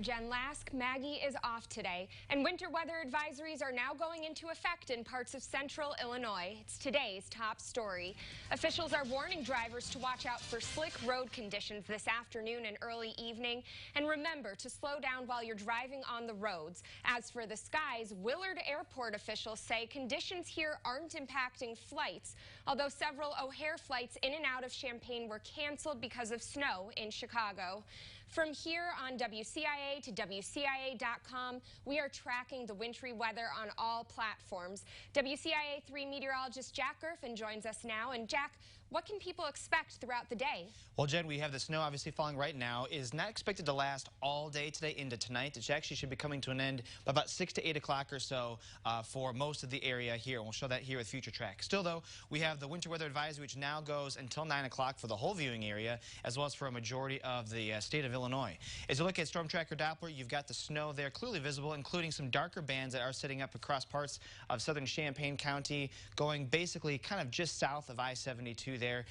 I'm Jen Lask. Maggie is off today, and winter weather advisories are now going into effect in parts of central Illinois. It's today's top story. Officials are warning drivers to watch out for slick road conditions this afternoon and early evening, and remember to slow down while you're driving on the roads. As for the skies, Willard Airport officials say conditions here aren't impacting flights, although several O'Hare flights in and out of Champaign were canceled because of snow in Chicago. From here on WCIA to WCIA.com, we are tracking the wintry weather on all platforms. WCIA 3 meteorologist Jack Gerfen joins us now. And Jack, what can people expect throughout the day? Well, Jen, we have the snow obviously falling right now. It is not expected to last all day today into tonight. It actually should be coming to an end by about 6 to 8 o'clock or so for most of the area here. And we'll show that here with Future Track. Still, though, we have the winter weather advisory, which now goes until 9 o'clock for the whole viewing area, as well as for a majority of the state of Illinois. As you look at Storm Tracker Doppler, you've got the snow there clearly visible, including some darker bands that are setting up across parts of southern Champaign County, going basically kind of just south of I-72 there.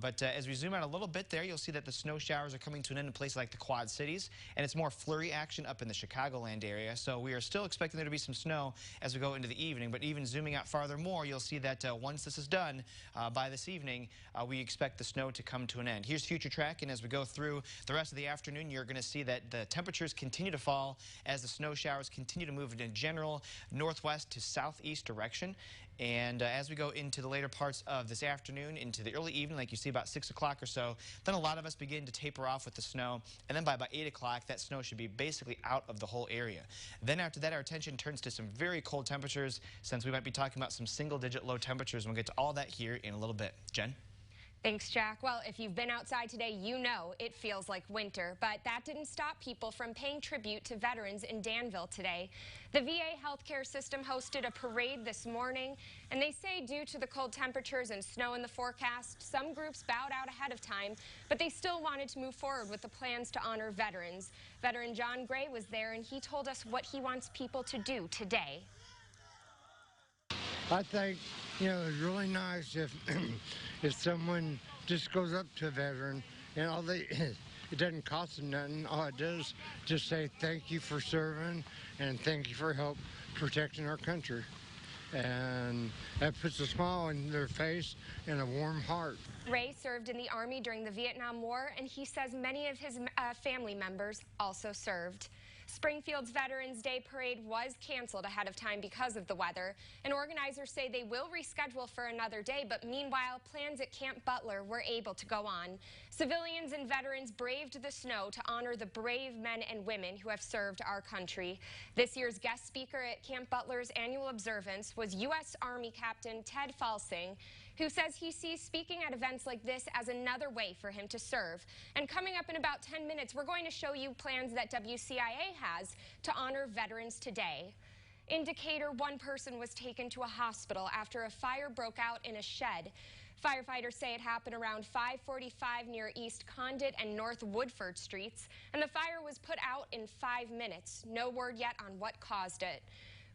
But as we zoom out a little bit there, you'll see that the snow showers are coming to an end in places like the Quad Cities, and it's more flurry action up in the Chicagoland area. So we are still expecting there to be some snow as we go into the evening. But even zooming out farther more, you'll see that once this is done by this evening, we expect the snow to come to an end. Here's Future Track, and as we go through the rest of the afternoon, you're going to see that the temperatures continue to fall as the snow showers continue to move in a general northwest to southeast direction. And as we go into the later parts of this afternoon, into the early evening, like you see about 6 o'clock or so, then a lot of us begin to taper off with the snow. And then by about 8 o'clock, that snow should be basically out of the whole area. Then after that, our attention turns to some very cold temperatures, since we might be talking about some single-digit low temperatures. And we'll get to all that here in a little bit. Jen? Thanks, Jack. Well, if you've been outside today, you know it feels like winter, but that didn't stop people from paying tribute to veterans in Danville today. The VA healthcare system hosted a parade this morning, and they say due to the cold temperatures and snow in the forecast, some groups bowed out ahead of time, but they still wanted to move forward with the plans to honor veterans. Veteran John Gray was there, and he told us what he wants people to do today. I think, it's really nice if if someone just goes up to a veteran and it doesn't cost them nothing. All it does just say thank you for serving and thank you for help protecting our country. And that puts a smile on their face and a warm heart. Ray served in the Army during the Vietnam War, and he says many of his family members also served. Springfield's Veterans Day Parade was canceled ahead of time because of the weather, and organizers say they will reschedule for another day, but meanwhile, plans at Camp Butler were able to go on. Civilians and veterans braved the snow to honor the brave men and women who have served our country. This year's guest speaker at Camp Butler's annual observance was U.S. Army Captain Ted Falsing, who says he sees speaking at events like this as another way for him to serve. And coming up in about 10 minutes, we're going to show you plans that WCIA has to honor veterans today. In Decatur, one person was taken to a hospital after a fire broke out in a shed. Firefighters say it happened around 5:45 near East Condit and North Woodford Streets, and the fire was put out in 5 minutes. No word yet on what caused it.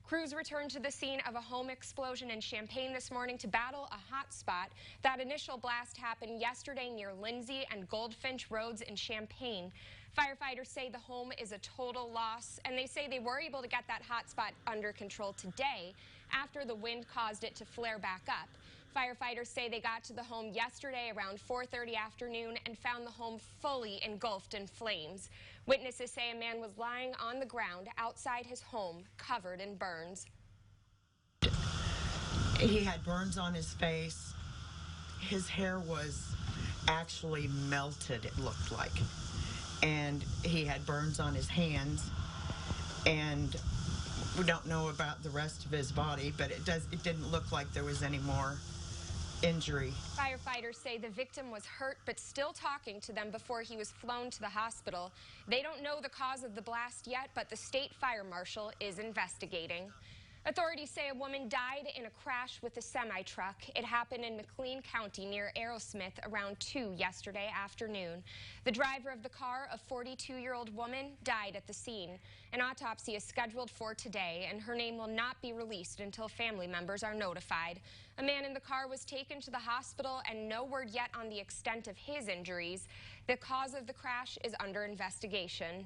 Crews returned to the scene of a home explosion in Champaign this morning to battle a hot spot. That initial blast happened yesterday near Lindsay and Goldfinch Roads in Champaign. Firefighters say the home is a total loss, and they say they were able to get that hot spot under control today after the wind caused it to flare back up. Firefighters say they got to the home yesterday around 4:30 afternoon and found the home fully engulfed in flames. Witnesses say a man was lying on the ground outside his home, covered in burns. He had burns on his face. His hair was actually melted, it looked like. And he had burns on his hands. And we don't know about the rest of his body, but it didn't look like there was any more injury. Firefighters say the victim was hurt but still talking to them before he was flown to the hospital. They don't know the cause of the blast yet, but the state fire marshal is investigating. Authorities say a woman died in a crash with a semi-truck. It happened in McLean County near Aerosmith around 2 yesterday afternoon. The driver of the car, a 42-year-old woman, died at the scene. An autopsy is scheduled for today, and her name will not be released until family members are notified. A man in the car was taken to the hospital, and no word yet on the extent of his injuries. The cause of the crash is under investigation.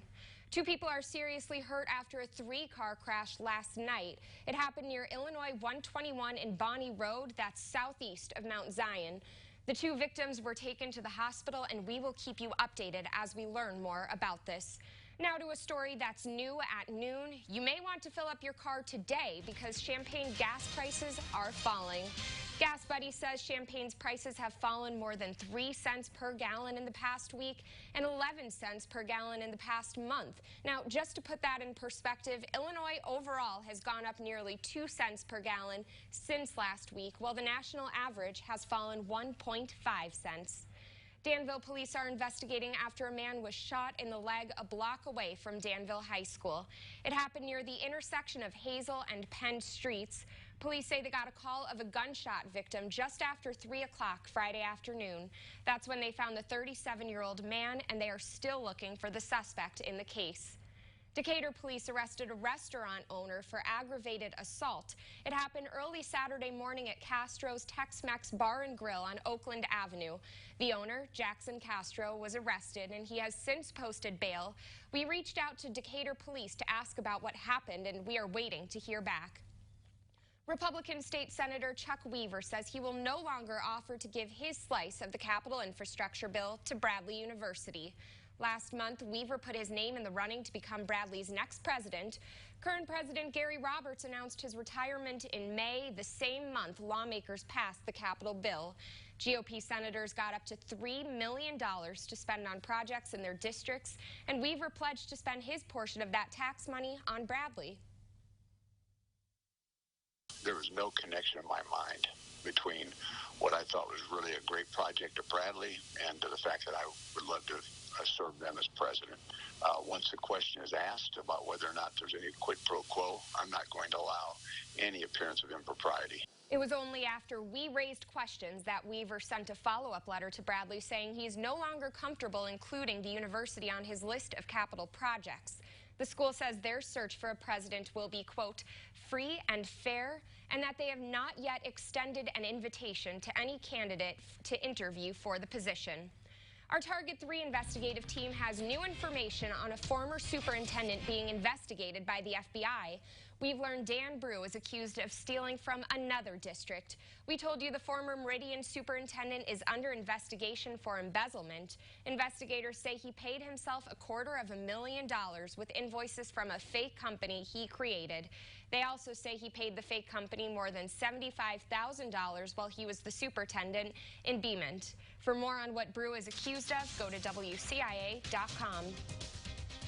2 people are seriously hurt after a 3-car crash last night. It happened near Illinois 121 and Bonnie Road, that's southeast of Mount Zion. The 2 victims were taken to the hospital, and we will keep you updated as we learn more about this. Now to a story that's new at noon. You may want to fill up your car today because Champaign gas prices are falling. Gas Buddy says Champaign's prices have fallen more than 3 cents per gallon in the past week and 11 cents per gallon in the past month. Now, just to put that in perspective, Illinois overall has gone up nearly 2 cents per gallon since last week, while the national average has fallen 1.5 cents. Danville police are investigating after a man was shot in the leg a block away from Danville High School. It happened near the intersection of Hazel and Penn Streets. Police say they got a call of a gunshot victim just after 3 o'clock Friday afternoon. That's when they found the 37-year-old man, and they are still looking for the suspect in the case. Decatur police arrested a restaurant owner for aggravated assault. It happened early Saturday morning at Castro's Tex-Mex Bar and Grill on Oakland Avenue. The owner, Jackson Castro, was arrested, and he has since posted bail. We reached out to Decatur police to ask about what happened, and we are waiting to hear back. Republican State Senator Chuck Weaver says he will no longer offer to give his slice of the capital infrastructure bill to Bradley University. Last month, Weaver put his name in the running to become Bradley's next president. Current President Gary Roberts announced his retirement in May. The same month, lawmakers passed the capital bill. GOP senators got up to $3 million to spend on projects in their districts, and Weaver pledged to spend his portion of that tax money on Bradley. There was no connection in my mind between what I thought was really a great project of Bradley and to the fact that I would love to serve them as president. Once the question is asked about whether or not there's any quid pro quo, I'm not going to allow any appearance of impropriety. It was only after we raised questions that Weaver sent a follow-up letter to Bradley saying he's no longer comfortable including the university on his list of capital projects. The school says their search for a president will be, quote, free and fair, and that they have not yet extended an invitation to any candidate to interview for the position. Our Target 3 investigative team has new information on a former superintendent being investigated by the FBI. We've learned Dan Brew is accused of stealing from another district. We told you the former Meridian superintendent is under investigation for embezzlement. Investigators say he paid himself $250,000 with invoices from a fake company he created. They also say he paid the fake company more than $75,000 while he was the superintendent in Beemont. For more on what Brew is accused of, go to WCIA.com.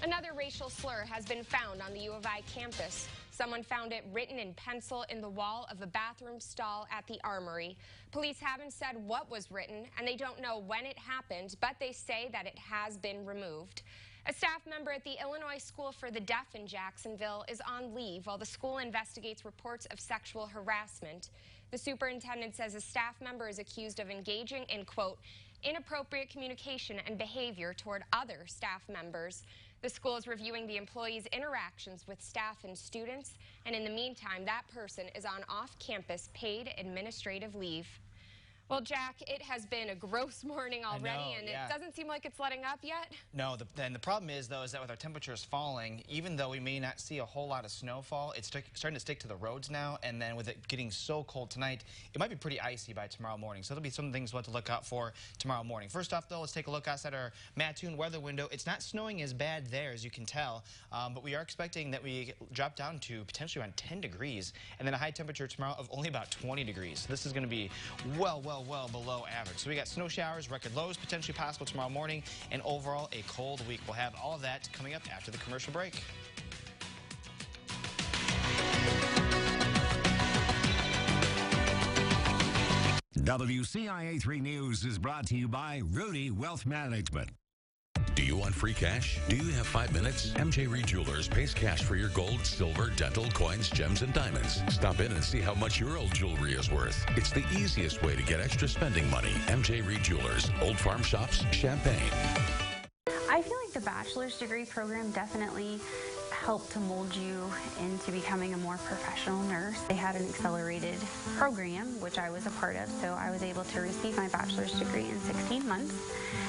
Another racial slur has been found on the U of I campus. Someone found it written in pencil in the wall of a bathroom stall at the Armory. Police haven't said what was written, and they don't know when it happened, but they say that it has been removed. A staff member at the Illinois School for the Deaf in Jacksonville is on leave while the school investigates reports of sexual harassment. The superintendent says a staff member is accused of engaging in, quote, inappropriate communication and behavior toward other staff members. The school is reviewing the employee's interactions with staff and students, and in the meantime, that person is on off-campus paid administrative leave. Well, Jack, it has been a gross morning already, and yeah. It doesn't seem like it's letting up yet. No, and the problem is, though, is that with our temperatures falling, even though we may not see a whole lot of snowfall, it's starting to stick to the roads now, and then with it getting so cold tonight, it might be pretty icy by tomorrow morning. So there'll be some things we'll have to look out for tomorrow morning. First off, though, let's take a look outside our Mattoon weather window. It's not snowing as bad there, as you can tell, but we are expecting that we drop down to potentially around 10 degrees, and then a high temperature tomorrow of only about 20 degrees. So this is going to be well below average. So we got snow showers, record lows potentially possible tomorrow morning, and overall a cold week. We'll have all of that coming up after the commercial break. WCIA 3 News is brought to you by Rudy Wealth Management. Do you want free cash? Do you have 5 minutes? MJ Reed Jewelers pays cash for your gold, silver, dental, coins, gems, and diamonds. Stop in and see how much your old jewelry is worth. It's the easiest way to get extra spending money. MJ Reed Jewelers, Old Farm Shops, Champaign. I feel like the bachelor's degree program definitely help to mold you into becoming a more professional nurse. They had an accelerated program, which I was a part of, so I was able to receive my bachelor's degree in 16 months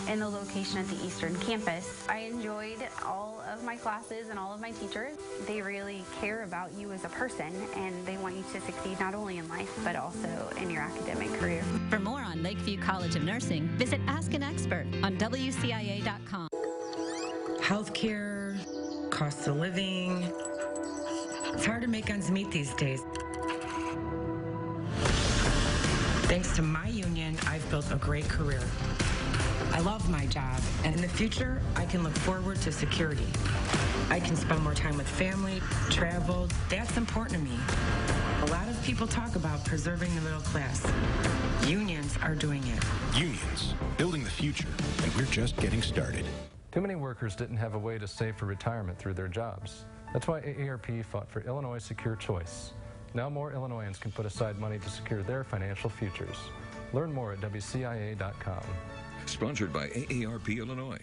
in the location at the Eastern Campus. I enjoyed all of my classes and all of my teachers. They really care about you as a person, and they want you to succeed not only in life, but also in your academic career. For more on Lakeview College of Nursing, visit Ask an Expert on WCIA.com. Healthcare, cost of living. It's hard to make ends meet these days. Thanks to my union, I've built a great career. I love my job, and in the future, I can look forward to security. I can spend more time with family, travel. That's important to me. A lot of people talk about preserving the middle class. Unions are doing it. Unions, building the future, and we're just getting started. Too many workers didn't have a way to save for retirement through their jobs. That's why AARP fought for Illinois Secure Choice. Now more Illinoisans can put aside money to secure their financial futures. Learn more at WCIA.com. Sponsored by AARP Illinois.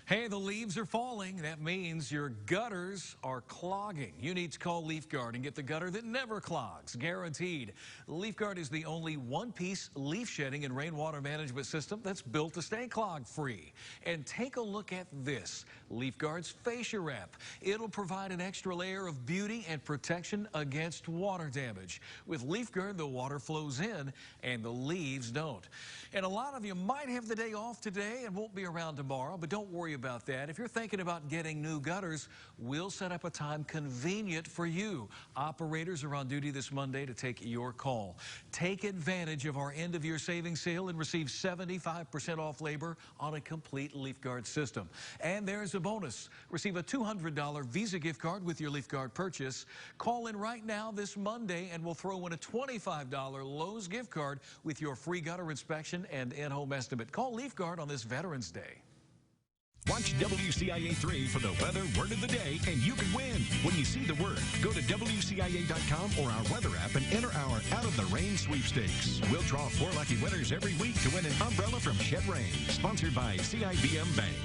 Hey, the leaves are falling. That means your gutters are clogging. You need to call LeafGuard and get the gutter that never clogs, guaranteed. LeafGuard is the only one-piece leaf shedding and rainwater management system that's built to stay clog-free. And take a look at this, LeafGuard's Fascia Wrap. It'll provide an extra layer of beauty and protection against water damage. With LeafGuard, the water flows in and the leaves don't. And a lot of you might have the day off today and won't be around tomorrow, but don't worry about that. If you're thinking about getting new gutters, we'll set up a time convenient for you. Operators are on duty this Monday to take your call. Take advantage of our end-of-year savings sale and receive 75% off labor on a complete LeafGuard system. And there's a bonus. Receive a $200 Visa gift card with your LeafGuard purchase. Call in right now this Monday and we'll throw in a $25 Lowe's gift card with your free gutter inspection and in-home estimate. Call LeafGuard on this Veterans Day. Watch WCIA 3 for the weather word of the day, and you can win. When you see the word, go to WCIA.com or our weather app and enter our Out of the Rain sweepstakes. We'll draw 4 lucky winners every week to win an umbrella from Shed Rain, sponsored by CIBM Bank.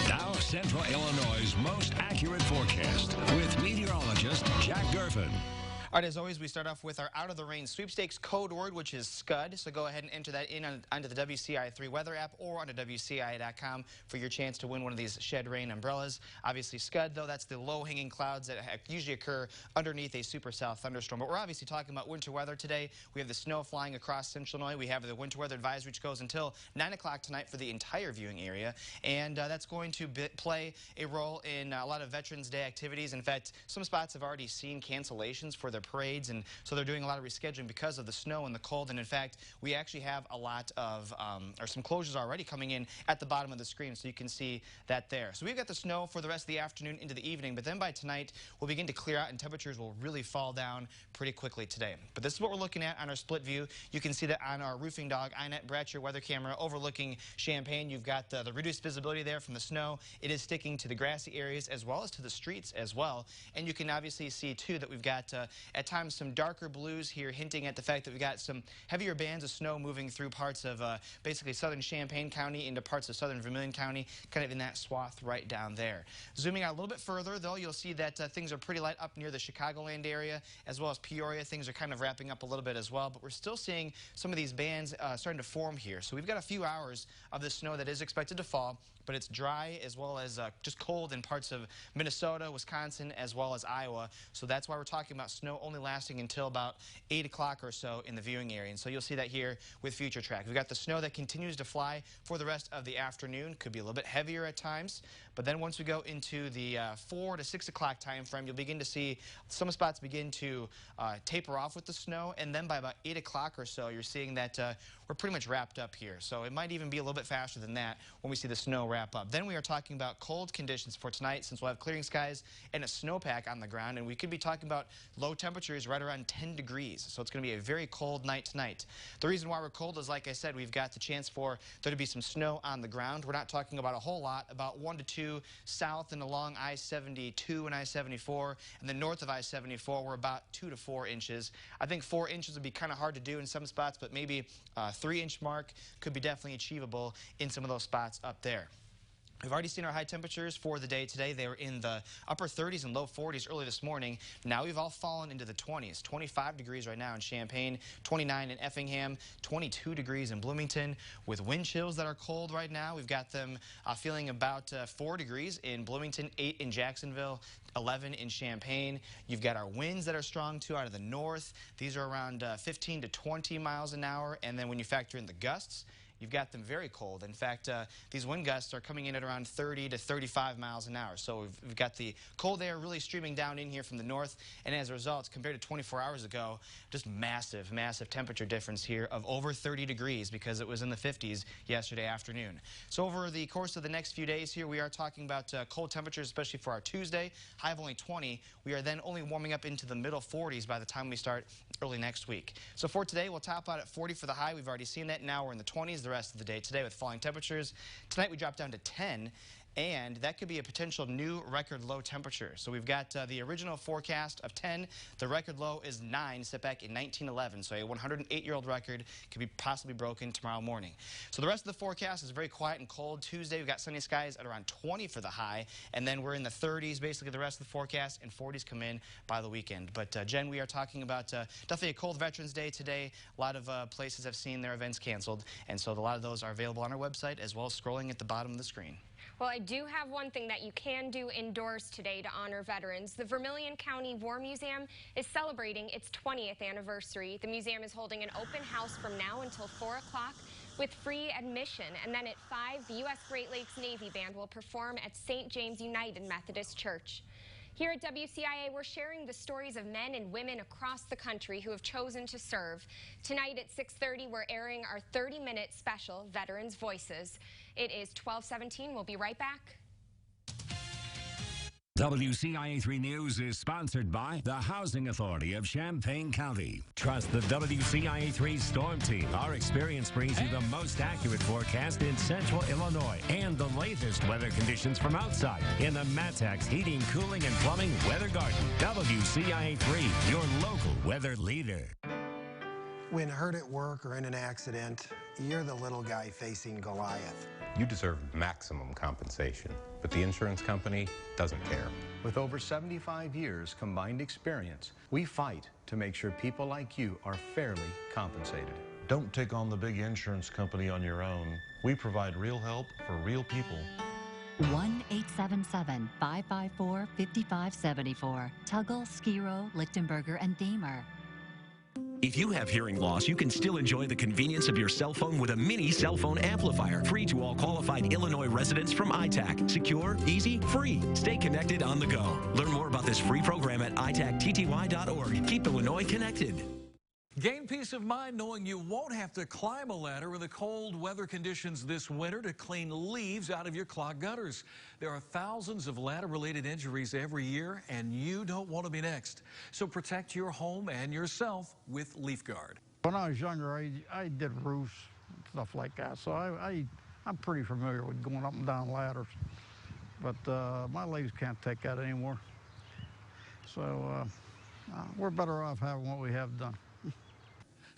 Now, Central Illinois' most accurate forecast with meteorologist Jack Gerfen. All right, as always, we start off with our Out of the Rain sweepstakes code word, which is SCUD. So go ahead and enter that in onto the WCIA 3 weather app or onto WCIA.com for your chance to win one of these Shed Rain umbrellas. Obviously, SCUD, though, that's the low-hanging clouds that usually occur underneath a supercell thunderstorm. But we're obviously talking about winter weather today. We have the snow flying across central Illinois. We have the winter weather advisory, which goes until 9 o'clock tonight for the entire viewing area. And that's going to play a role in a lot of Veterans Day activities. In fact, some spots have already seen cancellations for their parades, and so they're doing a lot of rescheduling because of the snow and the cold. And in fact, we actually have a lot of or some closures already coming in at the bottom of the screen, so you can see that there. So we've got the snow for the rest of the afternoon into the evening, but then by tonight we'll begin to clear out and temperatures will really fall down pretty quickly today. But this is what we're looking at on our split view. You can see that on our Roofing Dog iNet Bratcher weather camera overlooking Champaign. You've got the reduced visibility there from the snow. It is sticking to the grassy areas as well as to the streets as well. And you can obviously see too that we've got at times some darker blues here, hinting at the fact that we've got some heavier bands of snow moving through parts of basically southern Champaign County into parts of southern Vermilion County, kind of in that swath right down there. Zooming out a little bit further, though, you'll see that things are pretty light up near the Chicagoland area, as well as Peoria. Things are kind of wrapping up a little bit as well, but we're still seeing some of these bands starting to form here. So we've got a few hours of the snow that is expected to fall, but it's dry as well as just cold in parts of Minnesota, Wisconsin, as well as Iowa. So that's why we're talking about snow only lasting until about 8 o'clock or so in the viewing area. And so you'll see that here with Future Track. We've got the snow that continues to fly for the rest of the afternoon. Could be a little bit heavier at times. But then once we go into the 4 to 6 o'clock time frame, you'll begin to see some spots begin to taper off with the snow. And then by about 8 o'clock or so, you're seeing that we're pretty much wrapped up here. So it might even be a little bit faster than that when we see the snow wrap up. Then we are talking about cold conditions for tonight, since we'll have clearing skies and a snowpack on the ground. And we could be talking about low temperatures right around 10 degrees. So it's going to be a very cold night tonight. The reason why we're cold is, like I said, we've got the chance for there to be some snow on the ground. We're not talking about a whole lot, about 1 to 2 south and along I-72 and I-74. And then north of I-74, we're about 2 to 4 inches. I think 4 inches would be kind of hard to do in some spots, but maybe 3-inch mark could be definitely achievable in some of those spots up there. We've already seen our high temperatures for the day today. They were in the upper 30s and low 40s early this morning. Now we've all fallen into the 20s. 25 degrees right now in Champaign, 29 in Effingham, 22 degrees in Bloomington. With wind chills that are cold right now, we've got them feeling about 4 degrees in Bloomington, 8 in Jacksonville, 11 in Champaign. You've got our winds that are strong too out of the north. These are around 15 to 20 miles an hour. And then when you factor in the gusts, you've got them very cold. In fact, these wind gusts are coming in at around 30 to 35 miles an hour. So we've got the cold air really streaming down in here from the north. And as a result, compared to 24 hours ago, just massive, massive temperature difference here of over 30 degrees because it was in the 50s yesterday afternoon. So over the course of the next few days here, we are talking about cold temperatures, especially for our Tuesday. High of only 20. We are then only warming up into the middle 40s by the time we start early next week. So for today, we'll top out at 40 for the high. We've already seen that. Now we're in the 20s the rest of the day today with falling temperatures. Tonight we drop down to 10. And that could be a potential new record low temperature. So we've got the original forecast of 10. The record low is 9, set back in 1911. So a 108-year-old record could be possibly broken tomorrow morning. So the rest of the forecast is very quiet and cold. Tuesday, we've got sunny skies at around 20 for the high. And then we're in the 30s, basically the rest of the forecast, and 40s come in by the weekend. But Jen, we are talking about definitely a cold Veterans Day today. A lot of places have seen their events canceled. And so a lot of those are available on our website as well as scrolling at the bottom of the screen. Well, I do have one thing that you can do indoors today to honor veterans. The Vermilion County War Museum is celebrating its 20th anniversary. The museum is holding an open house from now until 4 o'clock with free admission. And then at 5, the U.S. Great Lakes Navy Band will perform at St. James United Methodist Church. Here at WCIA, we're sharing the stories of men and women across the country who have chosen to serve. Tonight at 6:30, we're airing our 30-minute special, Veterans Voices. It is 12:17. We'll be right back. WCIA 3 News is sponsored by the Housing Authority of Champaign County. Trust the WCIA 3 Storm Team. Our experience brings you the most accurate forecast in central Illinois and the latest weather conditions from outside in the Matex Heating, Cooling, and Plumbing Weather Garden. WCIA 3, your local weather leader. When hurt at work or in an accident, you're the little guy facing Goliath. You deserve maximum compensation, but the insurance company doesn't care. With over 75 years combined experience, we fight to make sure people like you are fairly compensated. Don't take on the big insurance company on your own. We provide real help for real people. 1-877-554-5574. Tuggle, Skiro, Lichtenberger, and Damer. If you have hearing loss, you can still enjoy the convenience of your cell phone with a mini cell phone amplifier, free to all qualified Illinois residents from ITAC. Secure, easy, free. Stay connected on the go. Learn more about this free program at itactty.org. Keep Illinois connected. Gain peace of mind knowing you won't have to climb a ladder in the cold weather conditions this winter to clean leaves out of your clogged gutters. There are thousands of ladder-related injuries every year, and you don't want to be next. So protect your home and yourself with Leaf Guard. When I was younger, I did roofs, stuff like that, so I'm pretty familiar with going up and down ladders. But my legs can't take that anymore. So we're better off having what we have done.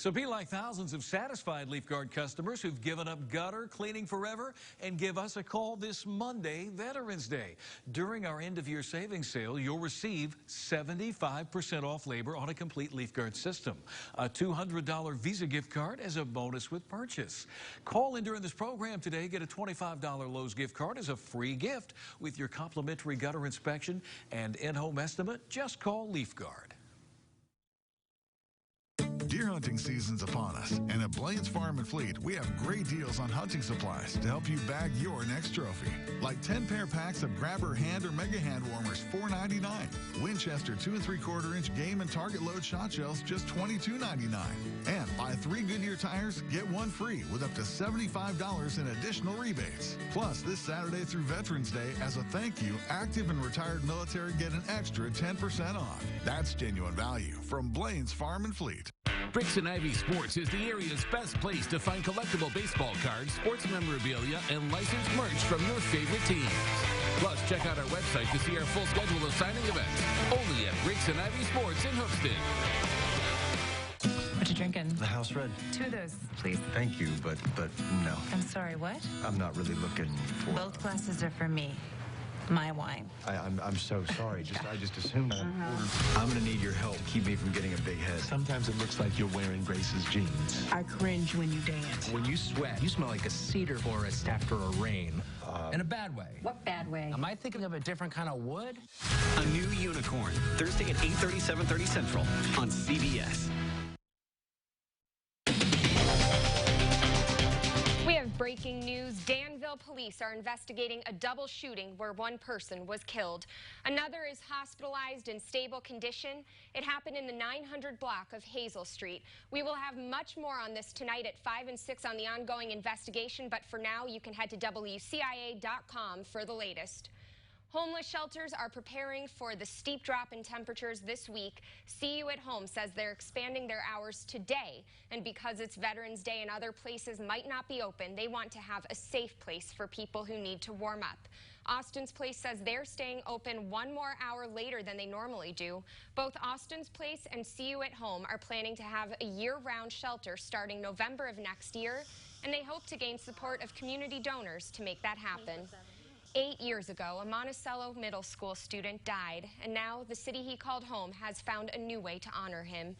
So be like thousands of satisfied Leaf Guard customers who've given up gutter cleaning forever and give us a call this Monday, Veterans Day. During our end-of-year savings sale, you'll receive 75% off labor on a complete Leaf Guard system. A $200 Visa gift card as a bonus with purchase. Call in during this program today. Get a $25 Lowe's gift card as a free gift with your complimentary gutter inspection and in-home estimate. Just call Leaf Guard. Deer hunting season's upon us, and at Blaine's Farm and Fleet, we have great deals on hunting supplies to help you bag your next trophy. Like 10 pair packs of grabber hand or mega hand warmers, $4.99. Winchester 2 3/4 inch game and target load shot shells, just $22.99. And buy 3 Goodyear tires, get 1 free with up to $75 in additional rebates. Plus, this Saturday through Veterans Day, as a thank you, active and retired military get an extra 10% off. That's genuine value from Blaine's Farm and Fleet. Bricks and Ivy Sports is the area's best place to find collectible baseball cards, sports memorabilia, and licensed merch from your favorite teams. Plus, check out our website to see our full schedule of signing events. Only at Bricks and Ivy Sports in Hookston. What you drinking? The house red. 2 of those, please. Thank you, but no. I'm sorry, what? I'm not really looking for... Both glasses are for me. My wine. I'm so sorry. I just assumed I ordered. I'm gonna need your help to keep me from getting a big head. Sometimes it looks like you're wearing Grace's jeans. I cringe when you dance. When you sweat, you smell like a cedar forest after a rain. In a bad way. What bad way? Am I thinking of a different kind of wood? A New Unicorn, Thursday at 8:30, 7:30 Central on CBS. We have breaking news. Danville police are investigating a double shooting where one person was killed. Another is hospitalized in stable condition. It happened in the 900 block of Hazel Street. We will have much more on this tonight at 5 and 6 on the ongoing investigation, but for now you can head to WCIA.com for the latest. Homeless shelters are preparing for the steep drop in temperatures this week. See You at Home says they're expanding their hours today, and because it's Veterans Day and other places might not be open, they want to have a safe place for people who need to warm up. Austin's Place says they're staying open 1 more hour later than they normally do. Both Austin's Place and See You at Home are planning to have a year-round shelter starting November of next year, and they hope to gain support of community donors to make that happen. 8 years ago, a Monticello middle school student died, and now the city he called home has found a new way to honor him.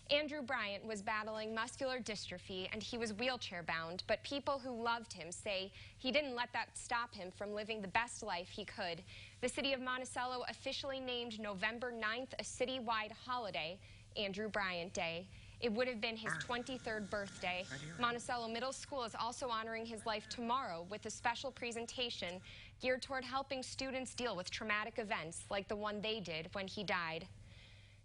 Andrew Bryant was battling muscular dystrophy, and he was wheelchair-bound, but people who loved him say he didn't let that stop him from living the best life he could. The city of Monticello officially named November 9th a citywide holiday, Andrew Bryant Day. It would have been his 23rd birthday. Monticello Middle School is also honoring his life tomorrow with a special presentation geared toward helping students deal with traumatic events like the one they did when he died.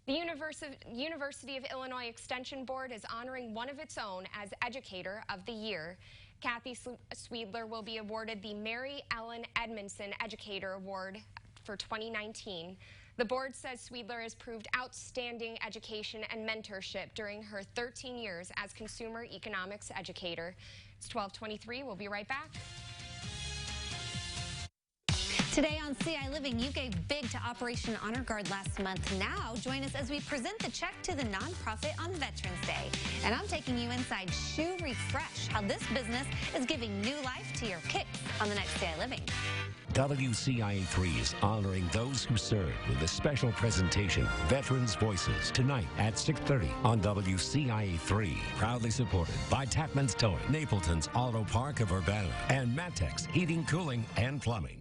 The University of Illinois Extension Board is honoring one of its own as Educator of the Year. Kathy Sweedler will be awarded the Mary Ellen Edmondson Educator Award for 2019. The board says Sweedler has proved outstanding education and mentorship during her 13 years as consumer economics educator. It's 12:23. We'll be right back. Today on CI Living, you gave big to Operation Honor Guard last month. Now, join us as we present the check to the nonprofit on Veterans Day. And I'm taking you inside Shoe Refresh, how this business is giving new life to your kicks on the next CI Living. WCIA3 is honoring those who served with a special presentation, Veterans Voices, tonight at 6:30 on WCIA3. Proudly supported by Tapman's Towing, Napleton's Auto Park of Urbana, and Matex Heating, Cooling, and Plumbing.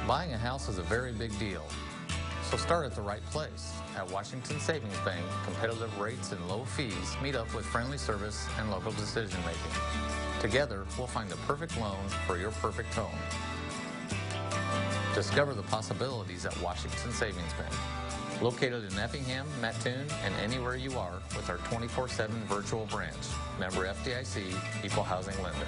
Buying a house is a very big deal, so start at the right place. At Washington Savings Bank, competitive rates and low fees meet up with friendly service and local decision making. Together, we'll find the perfect loan for your perfect home. Discover the possibilities at Washington Savings Bank. Located in Effingham, Mattoon, and anywhere you are with our 24/7 virtual branch. Member FDIC, Equal Housing Lender.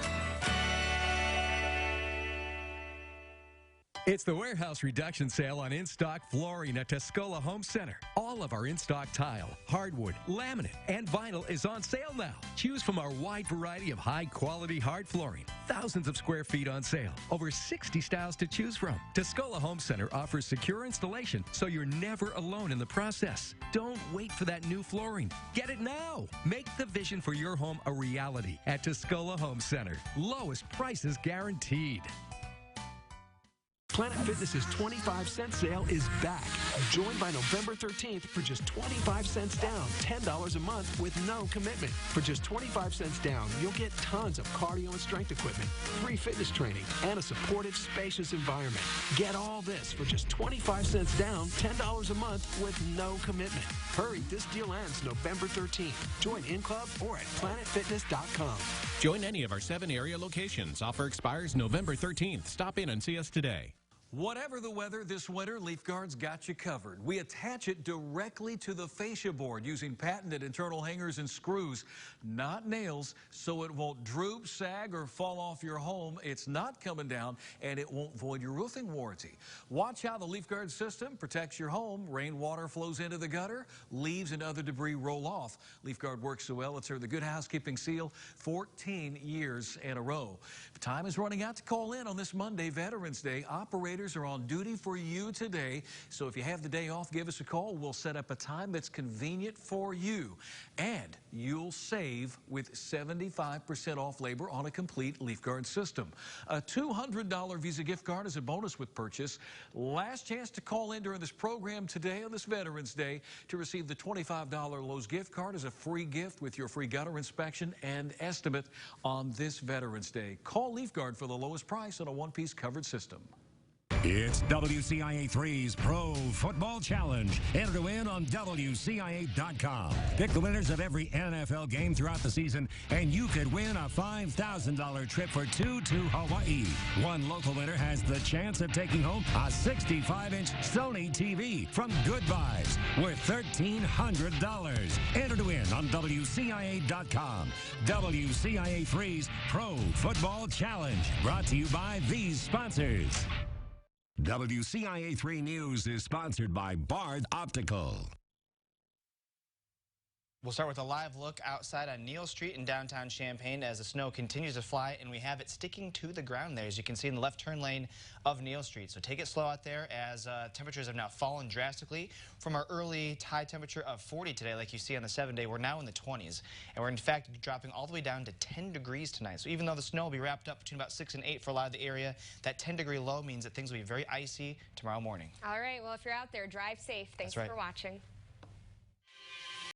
It's the warehouse reduction sale on in-stock flooring at Tuscola Home Center. All of our in-stock tile, hardwood, laminate, and vinyl is on sale now. Choose from our wide variety of high-quality hard flooring. Thousands of square feet on sale. Over 60 styles to choose from. Tuscola Home Center offers secure installation, so you're never alone in the process. Don't wait for that new flooring. Get it now. Make the vision for your home a reality at Tuscola Home Center. Lowest prices guaranteed. Planet Fitness's 25-cent sale is back. Join by November 13th for just 25 cents down, $10 a month with no commitment. For just 25 cents down, you'll get tons of cardio and strength equipment, free fitness training, and a supportive, spacious environment. Get all this for just 25 cents down, $10 a month with no commitment. Hurry, this deal ends November 13th. Join in club or at planetfitness.com. Join any of our 7 area locations. Offer expires November 13th. Stop in and see us today. Whatever the weather this winter, Leaf Guard's got you covered. We attach it directly to the fascia board using patented internal hangers and screws, not nails, so it won't droop, sag, or fall off your home. It's not coming down, and it won't void your roofing warranty. Watch how the Leaf Guard system protects your home. Rainwater flows into the gutter, leaves and other debris roll off. Leaf Guard works so well, it's earned the Good Housekeeping seal 14 years in a row. Time is running out to call in on this Monday, Veterans Day. Operators coordinators are on duty for you today. So if you have the day off, give us a call. We'll set up a time that's convenient for you. And you'll save with 75% off labor on a complete Leaf Guard system. A $200 Visa gift card is a bonus with purchase. Last chance to call in during this program today on this Veterans Day to receive the $25 Lowe's gift card as a free gift with your free gutter inspection and estimate on this Veterans Day. Call Leaf Guard for the lowest price on a one-piece covered system. It's WCIA 3's Pro Football Challenge. Enter to win on WCIA.com. Pick the winners of every NFL game throughout the season, and you could win a $5,000 trip for two to Hawaii. One local winner has the chance of taking home a 65-inch Sony TV from Good Vibes worth $1,300. Enter to win on WCIA.com. WCIA 3's Pro Football Challenge. Brought to you by these sponsors. WCIA 3 News is sponsored by Bard Optical. We'll start with a live look outside on Neal Street in downtown Champaign as the snow continues to fly, and we have it sticking to the ground there, as you can see in the left turn lane of Neal Street. So take it slow out there as temperatures have now fallen drastically from our early high temperature of 40 today, like you see on the 7-day. We're now in the 20s, and we're in fact dropping all the way down to 10 degrees tonight. So even though the snow will be wrapped up between about 6 and 8 for a lot of the area, that 10-degree low means that things will be very icy tomorrow morning. All right, well, if you're out there, drive safe. Thanks for watching.